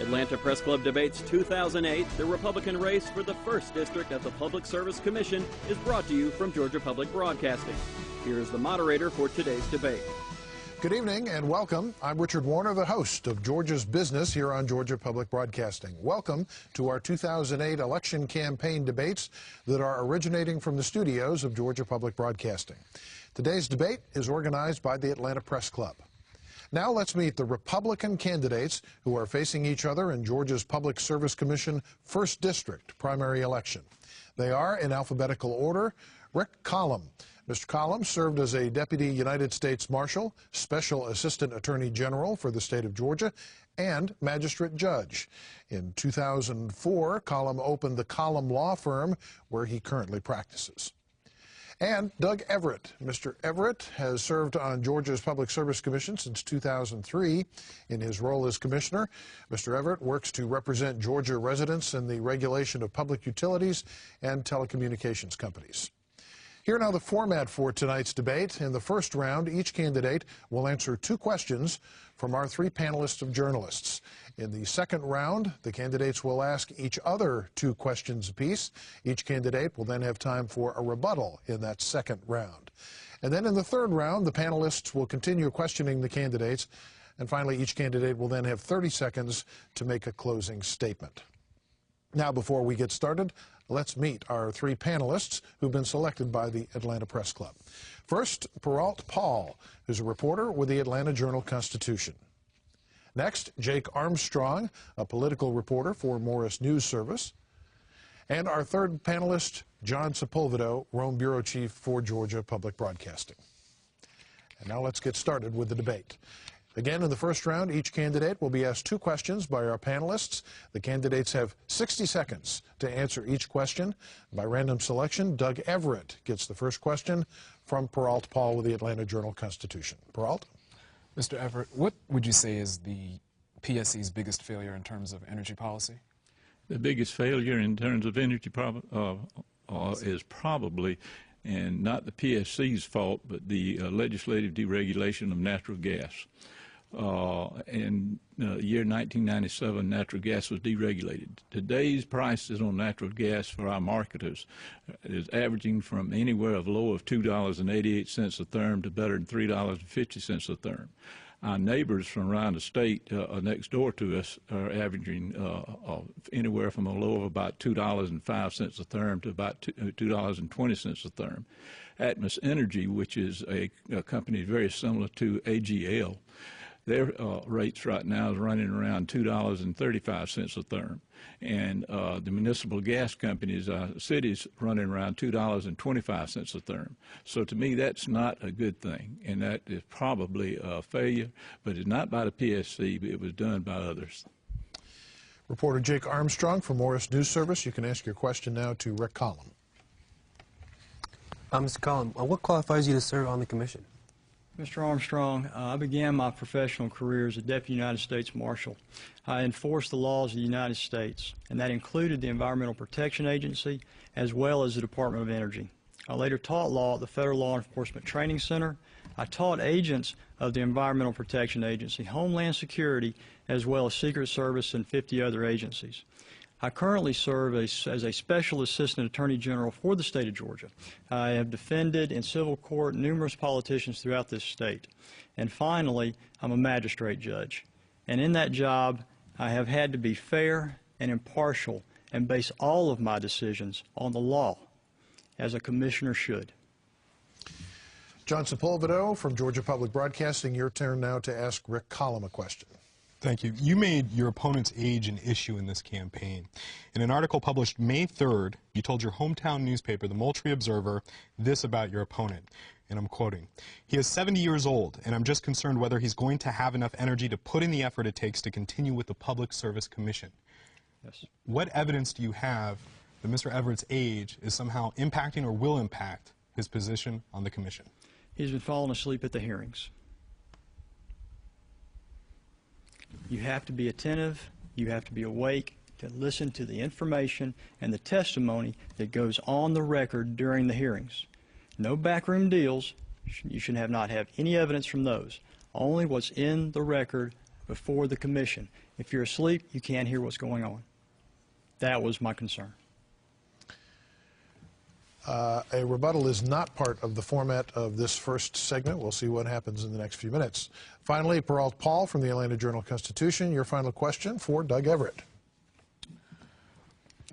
Atlanta Press Club Debates 2008, the Republican race for the 1st District at the Public Service Commission, is brought to you from Georgia Public Broadcasting. Here is the moderator for today's debate. Good evening and welcome. I'm Richard Warner, the host of Georgia's Business here on Georgia Public Broadcasting. Welcome to our 2008 election campaign debates that are originating from the studios of Georgia Public Broadcasting. Today's debate is organized by the Atlanta Press Club. Now let's meet the Republican candidates who are facing each other in Georgia's Public Service Commission 1st District primary election. They are, in alphabetical order, Rick Collum. Mr. Collum served as a Deputy United States Marshal, Special Assistant Attorney General for the state of Georgia, and Magistrate Judge. In 2004, Collum opened the Collum Law Firm, where he currently practices. And Doug Everett. Mr. Everett has served on Georgia's Public Service Commission since 2003. In his role as commissioner, Mr. Everett works to represent Georgia residents in the regulation of public utilities and telecommunications companies. Here now the format for tonight's debate. In the first round, each candidate will answer 2 questions from our 3 panelists of journalists. In the second round, the candidates will ask each other 2 questions apiece. Each candidate will then have time for a rebuttal in that second round. And then in the third round, the panelists will continue questioning the candidates. And finally, each candidate will then have 30 seconds to make a closing statement. Now, before we get started, let's meet our 3 panelists who've been selected by the Atlanta Press Club. First, Peralt Paul, who's a reporter with the Atlanta Journal-Constitution. Next, Jake Armstrong, a political reporter for Morris News Service. And our third panelist, John Sepulvedo, Rome Bureau Chief for Georgia Public Broadcasting. And now let's get started with the debate. Again, in the first round, each candidate will be asked 2 questions by our panelists. The candidates have 60 seconds to answer each question. By random selection, Doug Everett gets the first question from Peralt Paul with the Atlanta Journal-Constitution. Peralt? Mr. Everett, what would you say is the PSC's biggest failure in terms of energy policy? The biggest failure in terms of energy is probably, and not the PSC's fault, but the legislative deregulation of natural gas. In the year 1997, natural gas was deregulated. Today's prices on natural gas for our marketers is averaging from anywhere of low of $2.88 a therm to better than $3.50 a therm. Our neighbors from around the state next door to us are averaging anywhere from a low of about $2.05 a therm to about $2.20 a therm. Atmos Energy, which is a company very similar to AGL, their rates right now is running around $2.35 a therm. And the municipal gas companies, cities, running around $2.25 a therm. So to me, that's not a good thing, and that is probably a failure, but it's not by the PSC, but it was done by others. Reporter Jake Armstrong from Morris News Service. You can ask your question now to Rick Collum. Mr. Collum, what qualifies you to serve on the commission? Mr. Armstrong, I began my professional career as a Deputy United States Marshal. I enforced the laws of the United States, and that included the Environmental Protection Agency as well as the Department of Energy. I later taught law at the Federal Law Enforcement Training Center. I taught agents of the Environmental Protection Agency, Homeland Security, as well as Secret Service and 50 other agencies. I currently serve as a Special Assistant Attorney General for the state of Georgia. I have defended in civil court numerous politicians throughout this state. And finally, I'm a magistrate judge. And in that job, I have had to be fair and impartial and base all of my decisions on the law, as a commissioner should. John Sepulvedo from Georgia Public Broadcasting, your turn now to ask Rick Collum a question. Thank you. You made your opponent's age an issue in this campaign. In an article published May 3rd, you told your hometown newspaper, the Moultrie Observer, this about your opponent, and I'm quoting, "He is 70 years old, and I'm just concerned whether he's going to have enough energy to put in the effort it takes to continue with the Public Service Commission." Yes. What evidence do you have that Mr. Everett's age is somehow impacting or will impact his position on the commission? He's been falling asleep at the hearings. You have to be attentive, you have to be awake to listen to the information and the testimony that goes on the record during the hearings. No backroom deals. You should not have any evidence from those. Only what's in the record before the commission. If you're asleep, you can't hear what's going on. That was my concern. A rebuttal is not part of the format of this first segment. We'll see what happens in the next few minutes. Finally, Peralt Paul from the Atlanta Journal-Constitution, your final question for Doug Everett.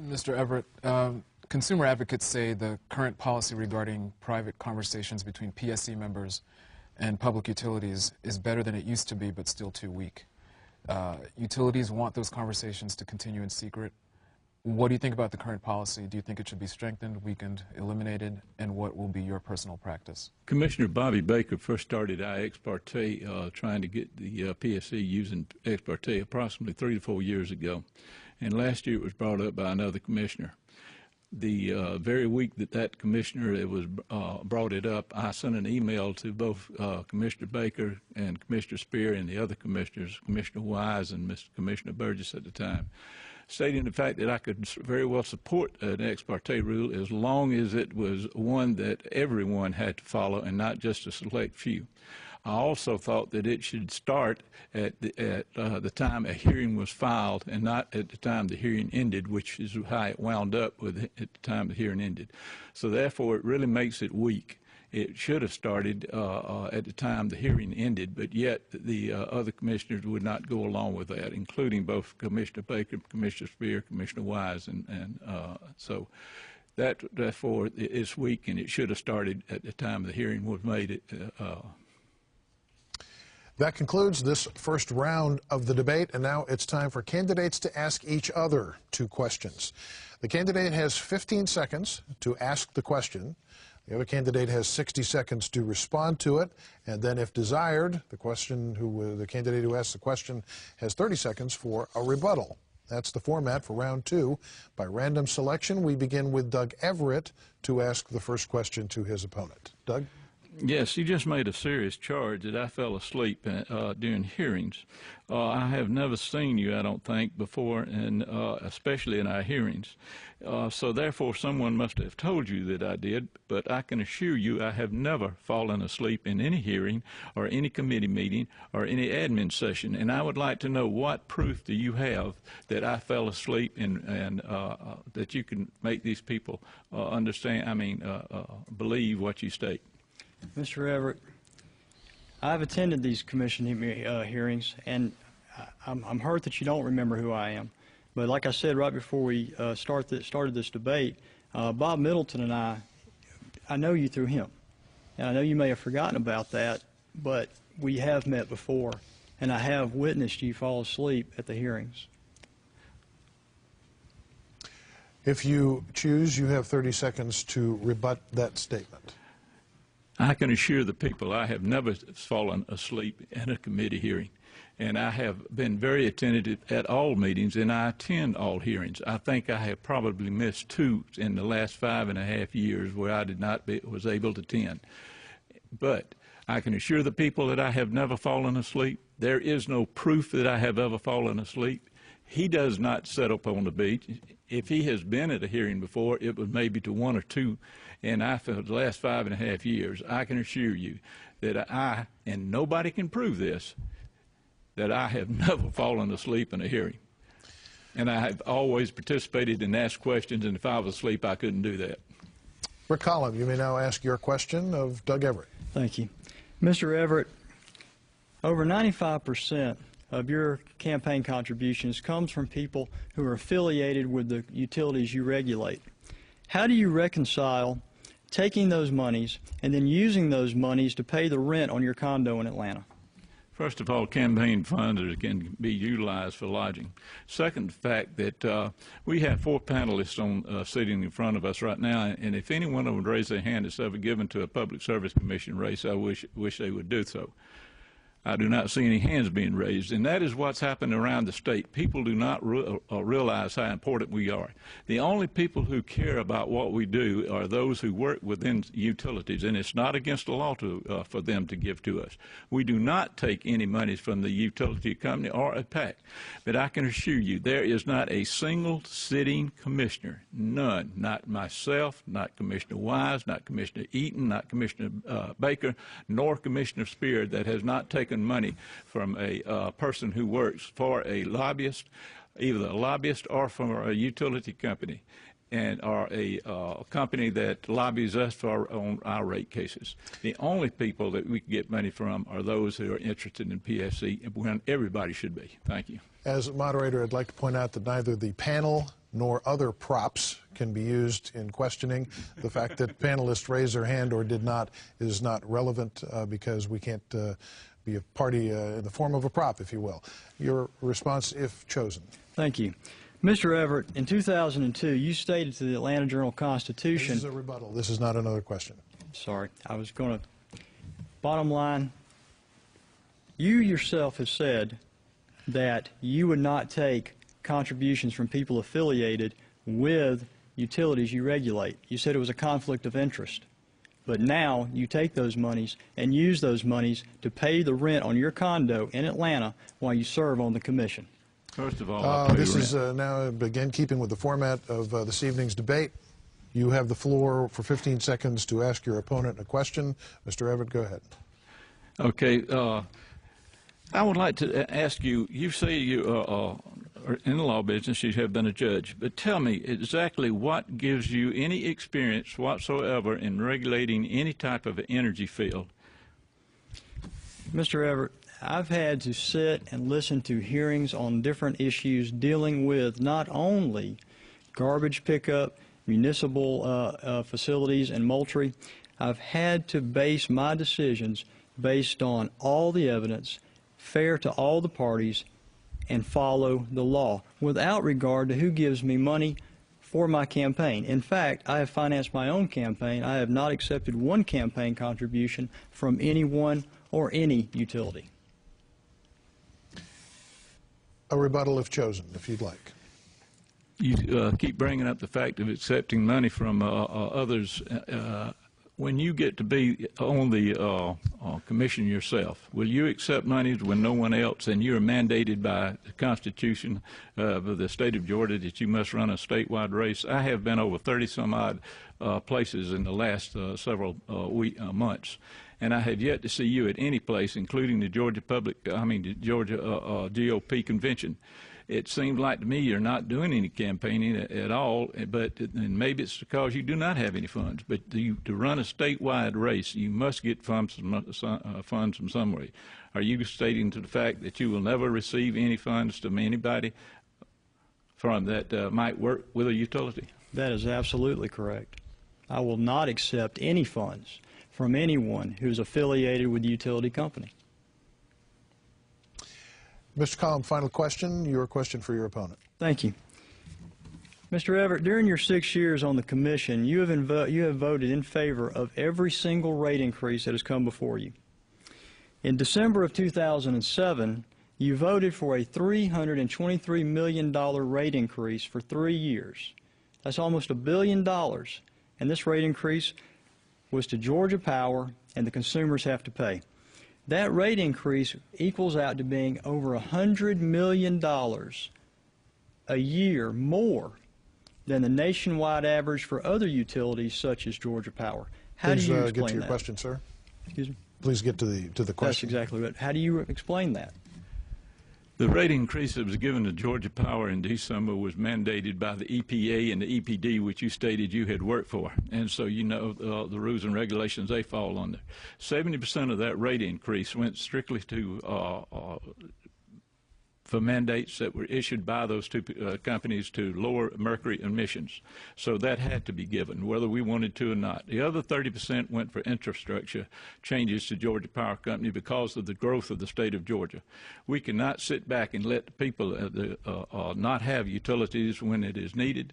Mr. Everett, consumer advocates say the current policy regarding private conversations between PSC members and public utilities is better than it used to be, but still too weak. Utilities want those conversations to continue in secret. What do you think about the current policy? Do you think it should be strengthened, weakened, eliminated, and what will be your personal practice? Commissioner Bobby Baker first started our ex parte trying to get the PSC using ex parte approximately 3 to 4 years ago. And last year it was brought up by another commissioner. The very week that commissioner was brought it up, I sent an email to both Commissioner Baker and Commissioner Spear and the other commissioners, Commissioner Wise and Commissioner Burgess at the time, stating the fact that I could very well support an ex parte rule as long as it was one that everyone had to follow and not just a select few. I also thought that it should start at the time a hearing was filed and not at the time the hearing ended, which is how it wound up with at the time the hearing ended. So therefore, it really makes it weak. It should have started at the time the hearing ended, but yet the other commissioners would not go along with that, including both Commissioner Baker, Commissioner Spear, Commissioner Wise, and so that therefore is weak, and it should have started at the time the hearing was made. That concludes this first round of the debate, and now it's time for candidates to ask each other 2 questions. The candidate has 15 seconds to ask the question. The other candidate has 60 seconds to respond to it, and then if desired, the candidate who asks the question has 30 seconds for a rebuttal. That's the format for round 2. By random selection, we begin with Doug Everett to ask the first question to his opponent. Doug? Yes, you just made a serious charge that I fell asleep during hearings. I have never seen you, I don't think, before, and especially in our hearings. So therefore, someone must have told you that I did, but I can assure you I have never fallen asleep in any hearing or any committee meeting or any admin session. And I would like to know, what proof do you have that I fell asleep and that you can make these people believe what you state? Mr. Everett, I've attended these commission hearings, and I'm hurt that you don't remember who I am. But like I said right before we started this debate, Bob Middleton and I know you through him. And I know you may have forgotten about that, but we have met before, and I have witnessed you fall asleep at the hearings. If you choose, you have 30 seconds to rebut that statement. I can assure the people I have never fallen asleep at a committee hearing, and I have been very attentive at all meetings, and I attend all hearings. I think I have probably missed 2 in the last 5.5 years where I was able to attend. But I can assure the people that I have never fallen asleep. There is no proof that I have ever fallen asleep. He does not sit up on the beach. If he has been at a hearing before, it was maybe to 1 or 2. And for the last 5.5 years, I can assure you that I, and nobody can prove this, that I have never fallen asleep in a hearing. And I have always participated and asked questions, and if I was asleep, I couldn't do that. Collum, you may now ask your question of Doug Everett. Thank you. Mr. Everett, over 95% of your campaign contributions comes from people who are affiliated with the utilities you regulate. How do you reconcile taking those monies and then using those monies to pay the rent on your condo in Atlanta? First of all, campaign funds can be utilized for lodging. Second, the fact that we have 4 panelists sitting in front of us right now, and if anyone would raise their hand that's ever given to a public service commission race, I wish they would do so. I do not see any hands being raised, and that is what's happened around the state. People do not realize how important we are. The only people who care about what we do are those who work within utilities, and it's not against the law for them to give to us. We do not take any monies from the utility company or a PAC, but I can assure you there is not a single sitting commissioner, none, not myself, not Commissioner Wise, not Commissioner Eaton, not Commissioner Baker, nor Commissioner Spear, that has not taken taken money from a person who works for a lobbyist, either a lobbyist or from a utility company, and are a company that lobbies us for on our rate cases. The only people that we can get money from are those who are interested in PSC, when everybody should be. Thank you. As moderator, I'd like to point out that neither the panel nor other props can be used in questioning. The fact that panelists raised their hand or did not is not relevant because we can't be a party in the form of a prop, if you will. Your response, if chosen. Thank you. Mr. Everett, in 2002, you stated to the Atlanta Journal-Constitution... This is a rebuttal. This is not another question. Sorry. I was going to... Bottom line, you yourself have said that you would not take contributions from people affiliated with utilities you regulate. You said it was a conflict of interest. But now you take those monies and use those monies to pay the rent on your condo in Atlanta while you serve on the commission. First of all, this is now, again, keeping with the format of this evening's debate. You have the floor for 15 seconds to ask your opponent a question. Mr. Everett, go ahead. Okay. I would like to ask you, you say you are in the law business, you have been a judge, but tell me exactly what gives you any experience whatsoever in regulating any type of energy field. Mr. Everett, I've had to sit and listen to hearings on different issues dealing with not only garbage pickup, municipal facilities, and Moultrie. I've had to base my decisions based on all the evidence, fair to all the parties, and follow the law without regard to who gives me money for my campaign. In fact, I have financed my own campaign. I have not accepted one campaign contribution from anyone or any utility. A rebuttal if chosen, if you'd like. You keep bringing up the fact of accepting money from others. When you get to be on the commission yourself, will you accept monies when no one else, and you are mandated by the Constitution of the state of Georgia that you must run a statewide race? I have been over 30-some-odd places in the last several months, and I have yet to see you at any place, including the Georgia GOP convention. It seems like to me you're not doing any campaigning at all, but and maybe it's because you do not have any funds. But to run a statewide race, you must get funds from somewhere. Are you stating to the fact that you will never receive any funds from anybody from that might work with a utility? That is absolutely correct. I will not accept any funds from anyone who's affiliated with the utility company. Mr. Collum, final question. Your question for your opponent. Thank you. Mr. Everett, during your 6 years on the commission, you have voted in favor of every single rate increase that has come before you. In December of 2007, you voted for a $323 million rate increase for 3 years. That's almost $1 billion. And this rate increase was to Georgia Power, and the consumers have to pay. That rate increase equals out to being over $100 million a year more than the nationwide average for other utilities such as Georgia Power. How do you explain that? Please get to your question, sir. Excuse me? Please get to the question. That's exactly it. How do you explain that? The rate increase that was given to Georgia Power in December was mandated by the EPA and the EPD, which you stated you had worked for. And so you know the rules and regulations they fall under. 70% of that rate increase went strictly to for mandates that were issued by those two companies to lower mercury emissions. So that had to be given, whether we wanted to or not. The other 30% went for infrastructure changes to Georgia Power Company because of the growth of the state of Georgia. We cannot sit back and let the people not have utilities when it is needed.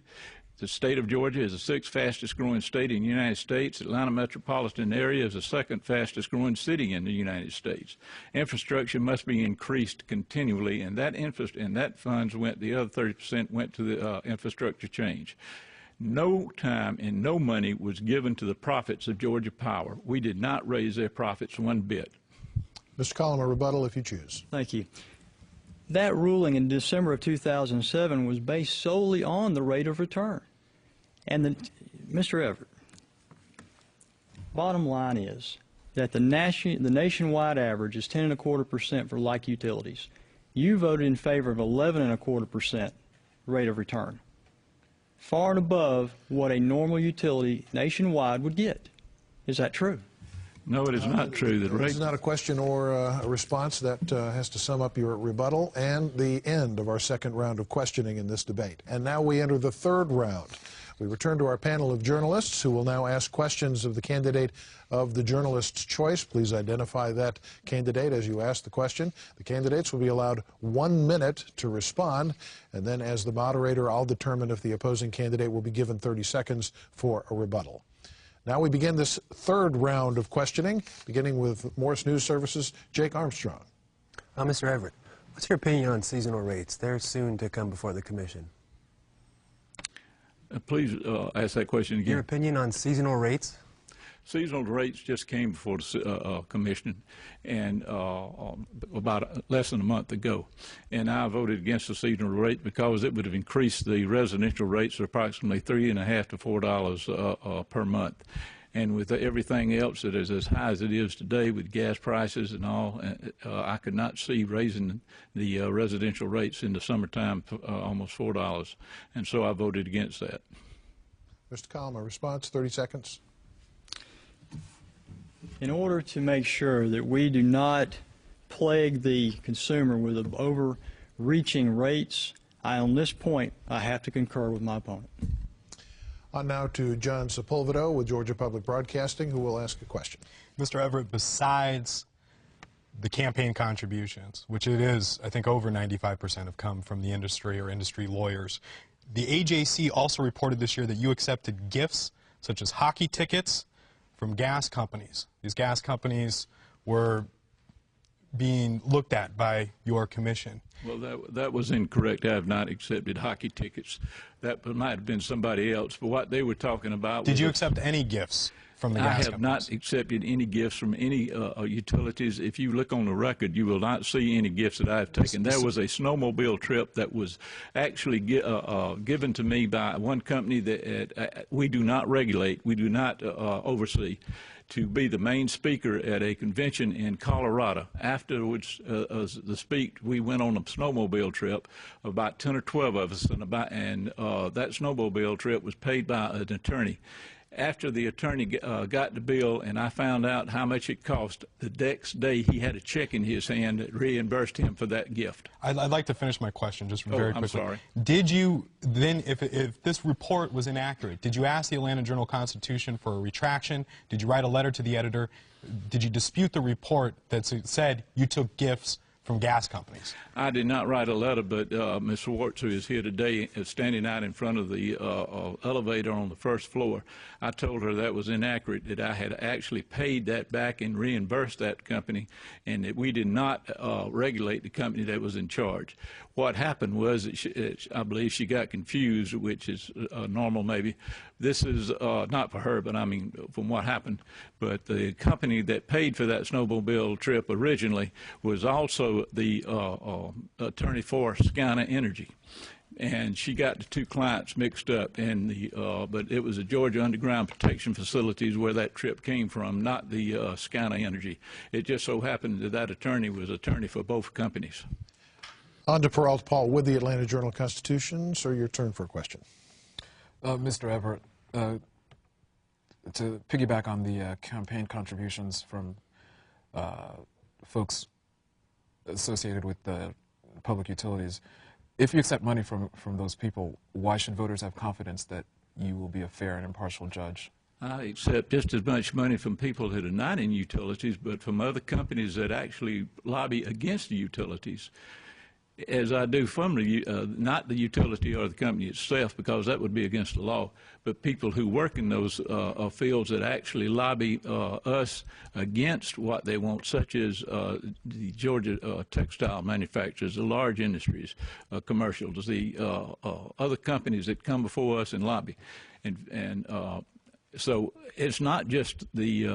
The state of Georgia is the 6th fastest growing state in the United States. Atlanta metropolitan area is the 2nd fastest growing city in the United States. Infrastructure must be increased continually, and that funds went, the other 30% went to the infrastructure change. No time and no money was given to the profits of Georgia Power. We did not raise their profits one bit. Mr. Collum, a rebuttal if you choose. Thank you. That ruling in December of 2007 was based solely on the rate of return. And Mr. Everett, bottom line is that the nationwide average is 10.25% for like utilities. You voted in favor of 11.25% rate of return, far and above what a normal utility nationwide would get. Is that true? No, it is not true. This is not a question or a response. That has to sum up your rebuttal and the end of our second round of questioning in this debate. And now we enter the third round. We return to our panel of journalists who will now ask questions of the candidate of the journalist's choice. Please identify that candidate as you ask the question. The candidates will be allowed 1 minute to respond, and then as the moderator, I'll determine if the opposing candidate will be given 30 seconds for a rebuttal. Now we begin this third round of questioning, beginning with Morris News Service's Jake Armstrong. Mr. Everett, what's your opinion on seasonal rates? They're soon to come before the commission. Please ask that question again. Your opinion on seasonal rates? Seasonal rates just came before the commission, and about less than a month ago. And I voted against the seasonal rate because it would have increased the residential rates to approximately $3.50 to $4 per month. And with everything else that is as high as it is today with gas prices and all, I could not see raising the residential rates in the summertime almost $4. And so I voted against that. Mr. Collum, a response, 30 seconds. In order to make sure that we do not plague the consumer with overreaching rates, on this point, I have to concur with my opponent. On now to John Sepulvedo with Georgia Public Broadcasting, who will ask a question. Mr. Everett, besides the campaign contributions, which it is, I think, over 95% have come from the industry or industry lawyers, the AJC also reported this year that you accepted gifts such as hockey tickets from gas companies. These gas companies were being looked at by your commission. Well, that was incorrect. I have not accepted hockey tickets. That might have been somebody else. But what they were talking about Did you accept any gifts from the gas companies? I have not accepted any gifts from any utilities. If you look on the record, you will not see any gifts that I have taken. There was a snowmobile trip that was actually given to me by one company that we do not regulate, we do not oversee, to be the main speaker at a convention in Colorado. Afterwards, we went on a snowmobile trip, about 10 or 12 of us, and that snowmobile trip was paid by an attorney. After the attorney got the bill and I found out how much it cost, the next day he had a check in his hand that reimbursed him for that gift. I'd like to finish my question just very quickly. I'm sorry. Did you then, if this report was inaccurate, did you ask the Atlanta Journal-Constitution for a retraction? Did you write a letter to the editor? Did you dispute the report that said you took gifts from gas companies? I did not write a letter, but Ms. Schwartz, who is here today, is standing out in front of the elevator on the first floor. I told her that was inaccurate, that I had actually paid that back and reimbursed that company, and that we did not regulate the company that was in charge. What happened was, I believe she got confused, which is normal maybe. This is not for her, but I mean from what happened. But the company that paid for that snowmobile trip originally was also the attorney for Skyna Energy. And she got the two clients mixed up, and but it was the Georgia Underground Protection Facilities where that trip came from, not the Skyna Energy. It just so happened that that attorney was attorney for both companies. On to Peralta Paul with the Atlanta Journal-Constitution. Sir, your turn for a question. Mr. Everett, to piggyback on the campaign contributions from folks associated with the public utilities, if you accept money from those people, why should voters have confidence that you will be a fair and impartial judge? I accept just as much money from people that are not in utilities, but from other companies that actually lobby against the utilities, as I do from not the utility or the company itself, because that would be against the law, but people who work in those fields that actually lobby us against what they want, such as the Georgia textile manufacturers, the large industries, commercials, the other companies that come before us and lobby. And so it's not just the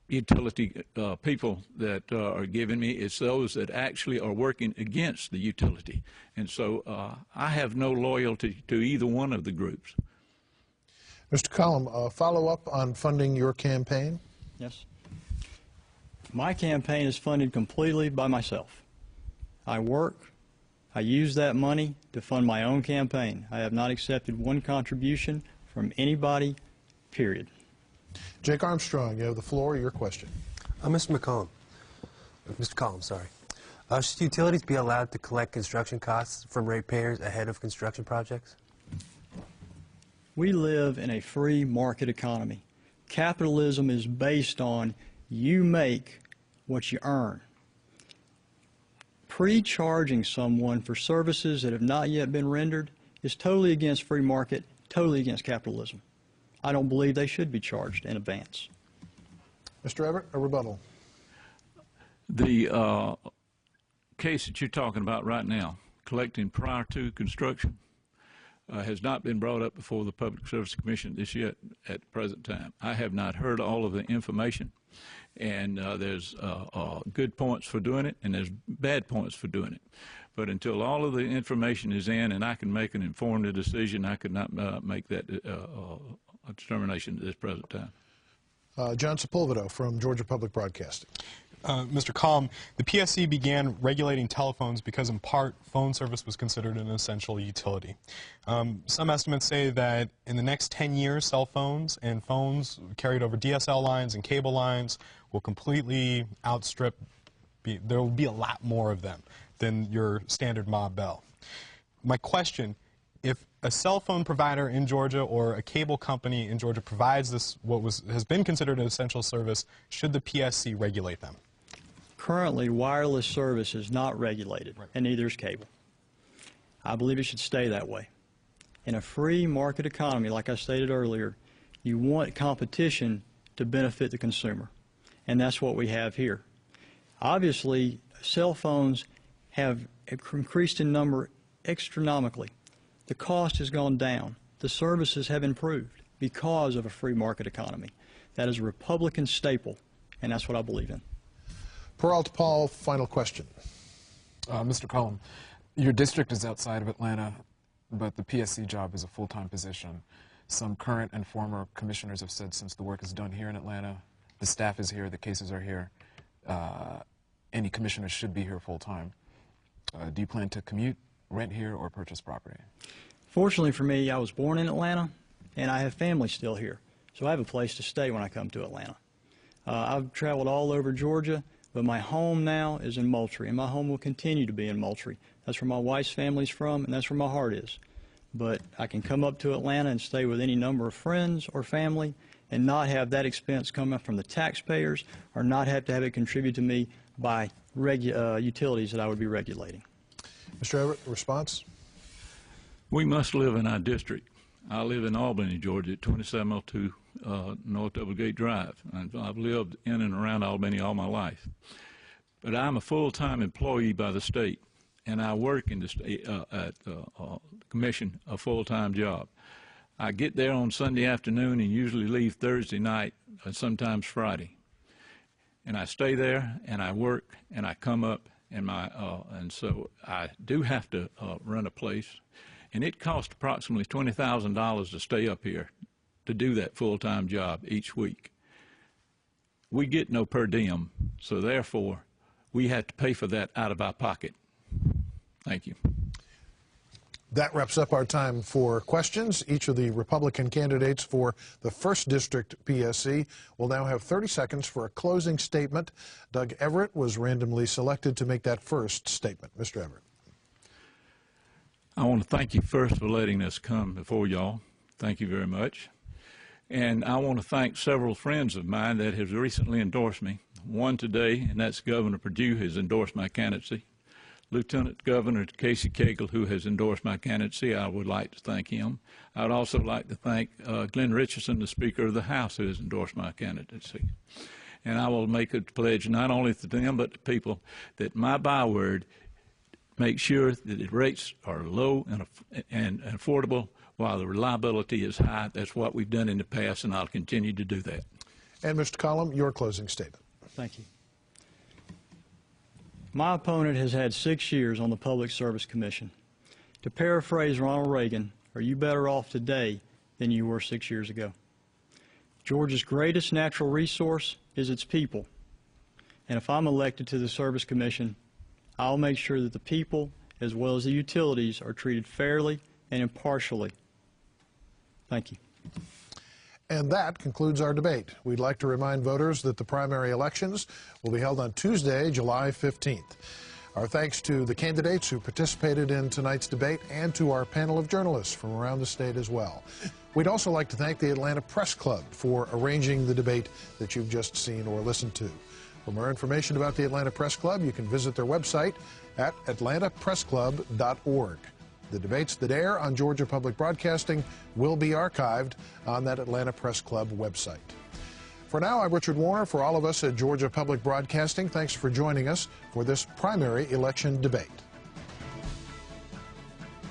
utility people that are giving me, it's those that actually are working against the utility. And so I have no loyalty to either one of the groups. Mr. Collum, follow up on funding your campaign? Yes. My campaign is funded completely by myself. I work, I use that money to fund my own campaign. I have not accepted one contribution from anybody, period. Jake Armstrong, you have the floor. Your question. Mr. Collum, sorry. Should utilities be allowed to collect construction costs from ratepayers ahead of construction projects? We live in a free market economy. Capitalism is based on you make what you earn. Pre-charging someone for services that have not yet been rendered is totally against free market, totally against capitalism. I don't believe they should be charged in advance. Mr. Everett, a rebuttal. The case that you're talking about right now, collecting prior to construction, has not been brought up before the Public Service Commission this yet at the present time. I have not heard all of the information, and there's good points for doing it, and there's bad points for doing it. But until all of the information is in and I can make an informed decision, I could not make that determination at this present time. John Sepulvedo from Georgia Public Broadcasting. Mr. Collum, the PSC began regulating telephones because, in part, phone service was considered an essential utility. Some estimates say that in the next 10 years, cell phones and phones carried over DSL lines and cable lines will completely outstrip, there will be a lot more of them than your standard Ma Bell. My question, if a cell phone provider in Georgia or a cable company in Georgia provides this, has been considered an essential service, should the PSC regulate them? Currently, wireless service is not regulated, and neither is cable. I believe it should stay that way. In a free market economy, like I stated earlier, you want competition to benefit the consumer, and that's what we have here. Obviously, cell phones have increased in number astronomically. The cost has gone down. The services have improved because of a free market economy. That is a Republican staple, and that's what I believe in. Peralta Paul, final question. Mr. Collum, your district is outside of Atlanta, but the PSC job is a full-time position. Some current and former commissioners have said since the work is done here in Atlanta, the staff is here, the cases are here, any commissioner should be here full-time. Do you plan to commute, rent here, or purchase property? Fortunately for me, I was born in Atlanta, and I have family still here, so I have a place to stay when I come to Atlanta. I've traveled all over Georgia, but my home now is in Moultrie, and my home will continue to be in Moultrie. That's where my wife's family's from, and that's where my heart is. But I can come up to Atlanta and stay with any number of friends or family and not have that expense come up from the taxpayers or not have to have it contributed to me by utilities that I would be regulating. Mr. Everett, response? We must live in our district. I live in Albany, Georgia, at 2702 North Doublegate Drive. I've lived in and around Albany all my life. But I'm a full-time employee by the state, and I work in the state at the commission, a full-time job. I get there on Sunday afternoon and usually leave Thursday night, and sometimes Friday. And I stay there, and I work, and I come up, and so I do have to run a place. And it costs approximately $20,000 to stay up here to do that full-time job each week. We get no per diem, so therefore we have to pay for that out of our pocket. Thank you. That wraps up our time for questions. Each of the Republican candidates for the 1st District PSC will now have 30 seconds for a closing statement. Doug Everett was randomly selected to make that first statement. Mr. Everett. I want to thank you first for letting us come before y'all. Thank you very much. And I want to thank several friends of mine that have recently endorsed me. One today, and that's Governor Perdue, has endorsed my candidacy. Lieutenant Governor Casey Cagle, who has endorsed my candidacy, I would like to thank him. I would also like to thank Glenn Richardson, the Speaker of the House, who has endorsed my candidacy. And I will make a pledge not only to them but to people that my byword make sure that the rates are low and affordable while the reliability is high. That's what we've done in the past, and I'll continue to do that. And Mr. Collum, your closing statement. Thank you. My opponent has had 6 years on the Public Service Commission. To paraphrase Ronald Reagan, are you better off today than you were 6 years ago. Georgia's greatest natural resource is its people. And if I'm elected to the Service Commission, I'll make sure that the people, as well as the utilities, are treated fairly and impartially. Thank you. And that concludes our debate. We'd like to remind voters that the primary elections will be held on Tuesday, July 15th. Our thanks to the candidates who participated in tonight's debate and to our panel of journalists from around the state as well. We'd also like to thank the Atlanta Press Club for arranging the debate that you've just seen or listened to. For more information about the Atlanta Press Club, you can visit their website at atlantapressclub.org. The debates that air on Georgia Public Broadcasting will be archived on that Atlanta Press Club website. For now, I'm Richard Warner. For all of us at Georgia Public Broadcasting, thanks for joining us for this primary election debate.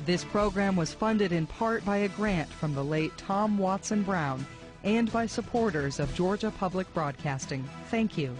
This program was funded in part by a grant from the late Tom Watson Brown and by supporters of Georgia Public Broadcasting. Thank you.